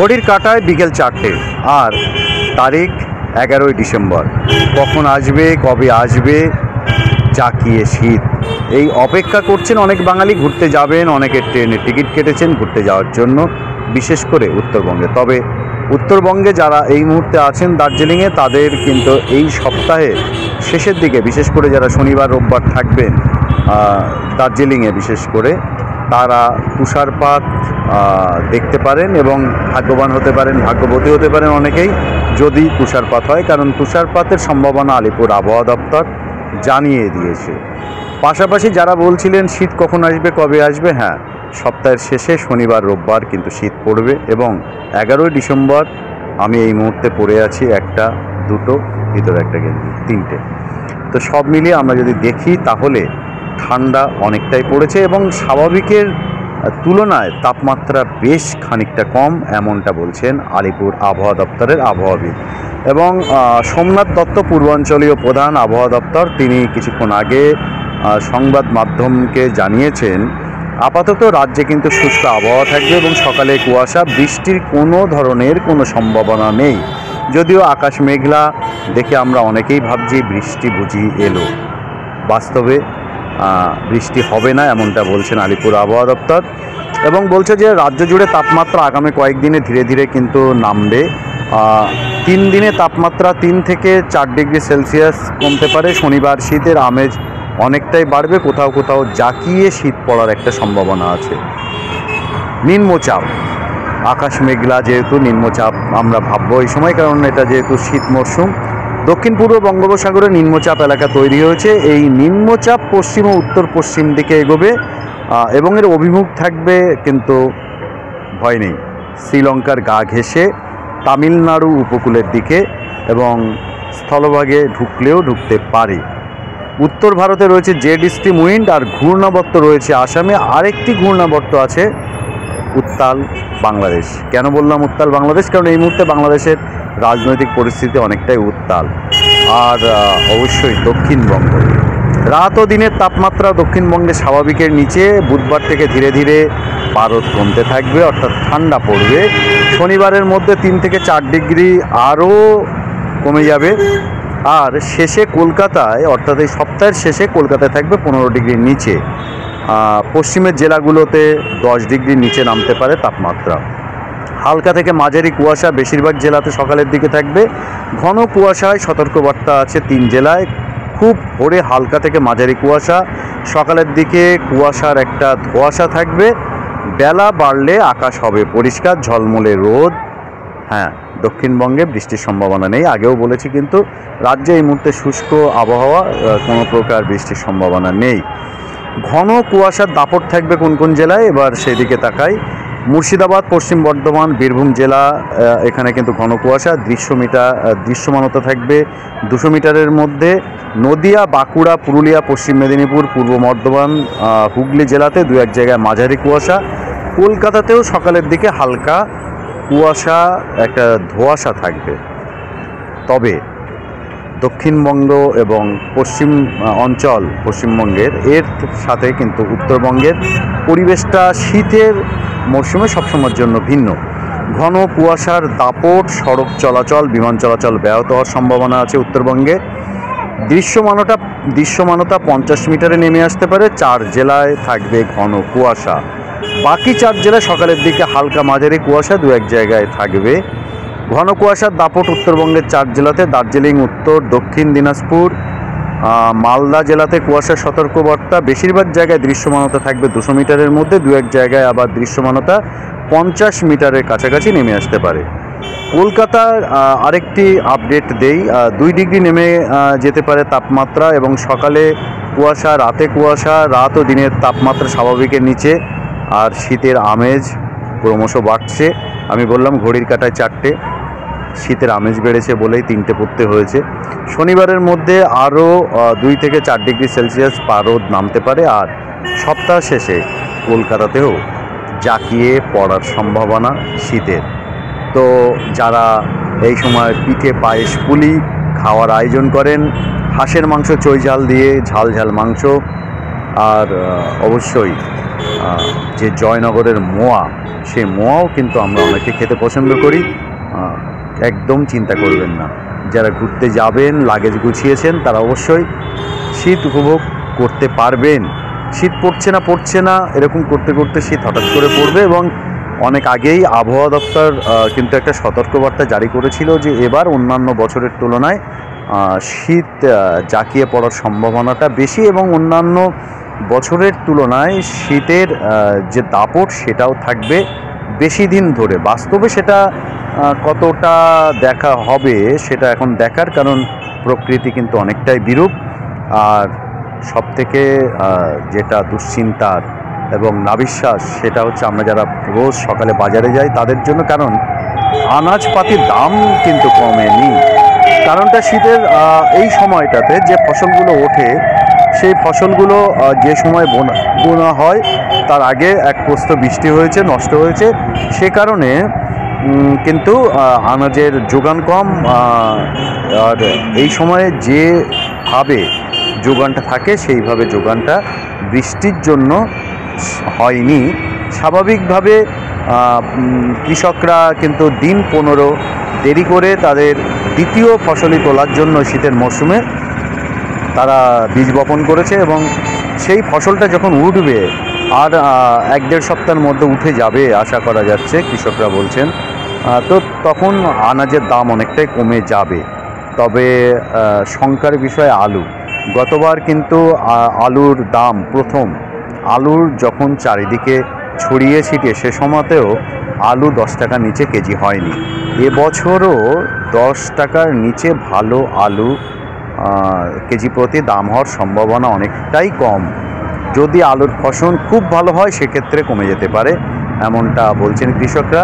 ঘড়ির কাঁটায় বিকেল 4টে, আর তারিখ 11ই ডিসেম্বর। কখন আসবে, কবে আসবে জাঁকিয়ে শীত, এই অপেক্ষা করছেন অনেক বাঙালি। ঘুরতে যাবেন, অনেকে ট্রেনের টিকিট কেটেছেন ঘুরতে যাওয়ার জন্য, বিশেষ করে উত্তরবঙ্গে। তবে উত্তরবঙ্গে যারা এই মুহূর্তে আছেন দার্জিলিংয়ে, তাদের কিন্তু এই সপ্তাহে শেষের দিকে, বিশেষ করে যারা শনিবার রোববার থাকবেন দার্জিলিংয়ে, বিশেষ করে তারা তুষারপাত দেখতে পারেন এবং ভাগ্যবান হতে পারেন, ভাগ্যবতী হতে পারেন অনেকেই, যদি তুষারপাত হয়। কারণ তুষারপাতের সম্ভাবনা আলিপুর আবহাওয়া দপ্তর জানিয়ে দিয়েছে। পাশাপাশি যারা বলছিলেন শীত কখন আসবে, কবে আসবে, হ্যাঁ, সপ্তাহের শেষে শনিবার রোববার কিন্তু শীত পড়বে। এবং 11ই ডিসেম্বর আমি এই মুহূর্তে পরে আছি একটা, দুটো, ভিতরে একটা গেঞ্জি, 3টে। তো সব মিলিয়ে আমরা যদি দেখি তাহলে ঠান্ডা অনেকটাই পড়েছে এবং স্বাভাবিকের তুলনায় তাপমাত্রা বেশ খানিকটা কম, এমনটা বলছেন আলিপুর আবহাওয়া দপ্তরের আবহাওয়াবিদ। এবং সোমনাথ দত্ত, পূর্বাঞ্চলীয় প্রধান আবহাওয়া দপ্তর, তিনি কিছুক্ষণ আগে সংবাদ মাধ্যমকে জানিয়েছেন আপাতত রাজ্যে কিন্তু শুষ্ক আবহাওয়া থাকবে এবং সকালে কুয়াশা, বৃষ্টির কোনো ধরনের কোনো সম্ভাবনা নেই। যদিও আকাশ মেঘলা দেখে আমরা অনেকেই ভাবছি বৃষ্টি বুঝি এলো, বাস্তবে বৃষ্টি হবে না, এমনটা বলছেন আলিপুর আবহাওয়া দপ্তর। এবং বলছে যে রাজ্য জুড়ে তাপমাত্রা আগামী কয়েকদিনে ধীরে ধীরে কিন্তু নামবে। 3 দিনে তাপমাত্রা 3 থেকে 4 ডিগ্রি সেলসিয়াস কমতে পারে। শনিবার শীতের আমেজ অনেকটাই বাড়বে, কোথাও কোথাও জাঁকিয়ে শীত পড়ার একটা সম্ভাবনা আছে। নিম্নচাপ, আকাশ মেঘলা যেহেতু, নিম্নচাপ আমরা ভাববো এই সময়, কারণ এটা যেহেতু শীত মরশুম। দক্ষিণ পূর্ব বঙ্গোপসাগরে নিম্নচাপ এলাকা তৈরি হয়েছে। এই নিম্নচাপ পশ্চিম ও উত্তর পশ্চিম দিকে এগোবে এবং এর অভিমুখ থাকবে, কিন্তু ভয় নেই, শ্রীলঙ্কার গা ঘেঁষে তামিলনাড়ু উপকূলের দিকে এবং স্থলভাগে ঢুকলেও ঢুকতে পারে। উত্তর ভারতে রয়েছে জেড স্ট্রিম উইন্ড, আর ঘূর্ণাবর্ত রয়েছে আসামে। আরেকটি ঘূর্ণাবর্ত আছে উত্তাল বাংলাদেশ। কেন বললাম উত্তাল বাংলাদেশ? কারণ এই মুহূর্তে বাংলাদেশের রাজনৈতিক পরিস্থিতি অনেকটাই উত্তাল। আর অবশ্যই দক্ষিণবঙ্গ, রাত ও দিনের তাপমাত্রা দক্ষিণবঙ্গে স্বাভাবিকের নিচে। বুধবার থেকে ধীরে ধীরে পারদ কমতে থাকবে, অর্থাৎ ঠান্ডা পড়বে। শনিবারের মধ্যে 3 থেকে 4 ডিগ্রি আরও কমে যাবে। আর শেষে কলকাতায়, অর্থাৎ এই সপ্তাহের শেষে কলকাতায় থাকবে 15 ডিগ্রির নিচে। পশ্চিমের জেলাগুলোতে 10 ডিগ্রির নিচে নামতে পারে তাপমাত্রা। হালকা থেকে মাঝারি কুয়াশা বেশিরভাগ জেলাতে সকালের দিকে থাকবে। ঘন কুয়াশায় সতর্কবার্তা আছে 3 জেলায়। খুব ভোরে হালকা থেকে মাঝারি কুয়াশা, সকালের দিকে কুয়াশার একটা ধোঁয়াশা থাকবে। বেলা বাড়লে আকাশ হবে পরিষ্কার, ঝলমলে রোদ। হ্যাঁ, দক্ষিণবঙ্গে বৃষ্টির সম্ভাবনা নেই, আগেও বলেছি, কিন্তু রাজ্যে এই মুহূর্তে শুষ্ক আবহাওয়া, কোনো প্রকার বৃষ্টির সম্ভাবনা নেই। ঘন কুয়াশার দাপট থাকবে কোন কোন জেলায়, এবার সেদিকে তাকাই। মুর্শিদাবাদ, পশ্চিম বর্ধমান, বীরভূম জেলা, এখানে কিন্তু ঘন কুয়াশা। দৃশ্যমানতা থাকবে 200 মিটারের মধ্যে। নদিয়া, বাঁকুড়া, পুরুলিয়া, পশ্চিম মেদিনীপুর, পূর্ব বর্ধমান, হুগলি জেলাতে 2-1 জায়গায় মাঝারি কুয়াশা। কলকাতাতেও সকালের দিকে হালকা কুয়াশা, একটা ধোঁয়াশা থাকবে। তবে দক্ষিণবঙ্গ এবং পশ্চিম অঞ্চল পশ্চিমবঙ্গের, এর সাথে কিন্তু উত্তরবঙ্গের পরিবেশটা শীতের মরশুমে সবসময়ের জন্য ভিন্ন। ঘন কুয়াশার দাপট, সড়ক চলাচল, বিমান চলাচল ব্যাহত হওয়ার সম্ভাবনা আছে উত্তরবঙ্গে। দৃশ্যমানতা 50 মিটারে নেমে আসতে পারে। 4 জেলায় থাকবে ঘন কুয়াশা। বাকি 4 জেলায় সকালের দিকে হালকা মাঝারি কুয়াশা 2-1 জায়গায় থাকবে। ঘন কুয়াশার দাপট উত্তরবঙ্গের 4 জেলাতে। দার্জিলিং, উত্তর দক্ষিণ দিনাজপুর, মালদা জেলাতে কুয়াশার সতর্কবার্তা। বেশিরভাগ জায়গায় দৃশ্যমানতা থাকবে 200 মিটারের মধ্যে। 2-1 জায়গায় আবার দৃশ্যমানতা 50 মিটারের কাছাকাছি নেমে আসতে পারে। কলকাতার আরেকটি আপডেট দেই, 2 ডিগ্রি নেমে যেতে পারে তাপমাত্রা এবং সকালে কুয়াশা, রাতে কুয়াশা, রাত ও দিনের তাপমাত্রা স্বাভাবিকের নিচে। আর শীতের আমেজ ক্রমশ বাড়ছে। আমি বললাম ঘড়ির কাঁটায় 4টে, শীতের আমেজ বেড়েছে বলেই 3টে পড়তে হয়েছে। শনিবারের মধ্যে আরও 2 থেকে 4 ডিগ্রি সেলসিয়াস পারদ নামতে পারে। আর সপ্তাহ শেষে কলকাতাতেও জাঁকিয়ে পড়ার সম্ভাবনা শীতের। তো যারা এই সময় পিঠে, পায়েস, পুলি খাওয়ার আয়োজন করেন, হাঁসের মাংস চই ঝাল দিয়ে, ঝাল ঝাল মাংস, আর অবশ্যই যে জয়নগরের মোয়া, সেই মোয়াও কিন্তু আমরা অনেকে খেতে পছন্দ করি। একদম চিন্তা করবেন না, যারা ঘুরতে যাবেন লাগেজ গুছিয়েছেন তারা অবশ্যই শীত উপভোগ করতে পারবেন। শীত পড়ছে না এরকম করতে করতে শীত হঠাৎ করে পড়বে, এবং অনেক আগেই আবহাওয়া দপ্তর কিন্তু একটা সতর্কবার্তা জারি করেছিল যে এবার অন্যান্য বছরের তুলনায় শীত জাঁকিয়ে পড়ার সম্ভাবনাটা বেশি, এবং অন্যান্য বছরের তুলনায় শীতের যে দাপট সেটাও থাকবে বেশি দিন ধরে। বাস্তবে সেটা কতটা দেখা হবে সেটা এখন দেখার, কারণ প্রকৃতি কিন্তু অনেকটাই বিরূপ। আর সবথেকে যেটা দুশ্চিন্তার এবং নাবিশ্বাস সেটা হচ্ছে আমরা যারা রোজ সকালে বাজারে যাই তাদের জন্য, কারণ আনাজপাতির দাম কিন্তু কমেনি। কারণটা শীতের এই সময়টাতে যে ফসলগুলো ওঠে সেই ফসলগুলো যে সময় বোনা হয় তার আগে এক প্রস্ত বৃষ্টি হয়েছে, নষ্ট হয়েছে, সে কারণে কিন্তু আনাজের যোগান কম। আর এই সময়ে যেভাবে যোগানটা থাকে সেইভাবে যোগানটা বৃষ্টির জন্য হয়নি। স্বাভাবিকভাবে কৃষকরা কিন্তু দিন 15 দেরি করে তাদের দ্বিতীয় ফসলি তোলার জন্য শীতের মরশুমে তারা বীজ বপন করেছে, এবং সেই ফসলটা যখন উঠবে আর 1-1.5 সপ্তাহের মধ্যে উঠে যাবে আশা করা যাচ্ছে, কৃষকরা বলছেন। তো তখন আনাজের দাম অনেকটাই কমে যাবে। তবে শঙ্কার বিষয় আলু। গতবার কিন্তু আলুর দাম আলুর যখন চারিদিকে ছড়িয়ে ছিটিয়ে সে সময়তেও আলু 10 টাকার নিচে কেজি হয়নি। এবছরও 10 টাকার নিচে ভালো আলু কেজি প্রতি দাম হওয়ার সম্ভাবনা অনেকটাই কম। যদি আলুর ফসল খুব ভালো হয় সেক্ষেত্রে কমে যেতে পারে, এমনটা বলছেন কৃষকরা।